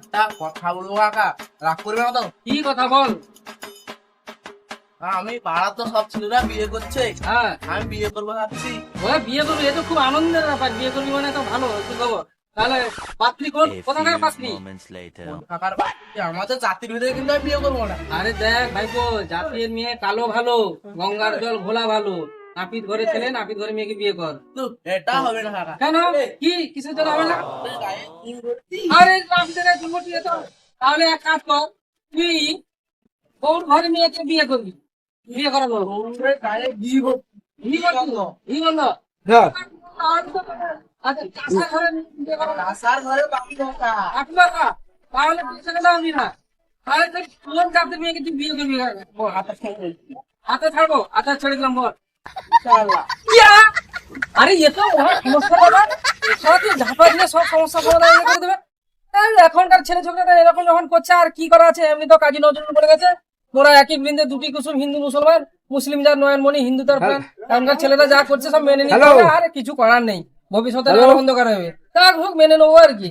একটা কথা বলবো কাকা, রাগ করবে না তো? কি কথা বল। আমি পাড়া তো সব ছেলেরা বিয়ে করছে, হ্যাঁ, আমি বিয়ে করবো ভাবছি। ওরা বিয়ে করবি, এ তো খুব আনন্দের ব্যাপার। বিয়ে করবি মানে তো ভালো, একটু খবর। তাহলে পাত্রী কোন, কোথাকার পাত্রী? কোন কাকার বাড়ি? আমাদের জাতির ভিতরে কিন্তু আমি বিয়ে করবো না। আরে দেখ ভাইপো, জাতির মেয়ে কালো ভালো, গঙ্গার জল ঘোলা ভালো। নাপিত ঘরে ছেলে, নাপিত ঘরে মেয়েকে বিয়ে কর। তো এটা হবে না কাকা। কেন? কি কিসের জন্য হবে না? তোর গায়ে চুল ভর্তি। আরে নাপিতের গায়ে চুল ভর্তি তো। তাহলে এক কাজ কর, তুই কোন ঘরে মেয়েকে বিয়ে করবি? বিয়ে করাবো। তোর গায়ে ঘি ভর্তি। ই বললো, ই বললো। আচ্ছা, কাঁচা ঘরে বিয়ে করাবো। কাঁসার ঘরে বাকি কাকা। আপনার না, তাহলে পিছনে দাও না। তাহলে তুই কোন জাতের মেয়েকে তুই বিয়ে করবি? ও হাতে ছেড়ে দিচ্ছি। হাতে ছাড়বো, আচ্ছা ছেড়ে দিলাম, বল। ইনশাআল্লাহ। ইয়া! আরে এ তো মহা সমস্যা বাবা। এছাড়া তুই ঝাঁপা দিয়ে সব সমস্যা সমাধান করে দেবে। তাহলে এখনকার ছেলে ছোকরারা এরকম যখন করছে, আর কি করা আছে? এমনি তো কাজী নজরুল পড়ে গেছে, মোরা একই বৃন্দে দুটি কুসুম, হিন্দু মুসলমান, মুসলিম যার নয়নমণি, হিন্দু তার প্রাণ। এখনকার ছেলেরা যা করছে সব মেনে নিতে হবে, আর কিছু করার নেই। ভবিষ্যতে আরো অন্ধকার হবে, তা হোক, মেনে নেবো আর কি।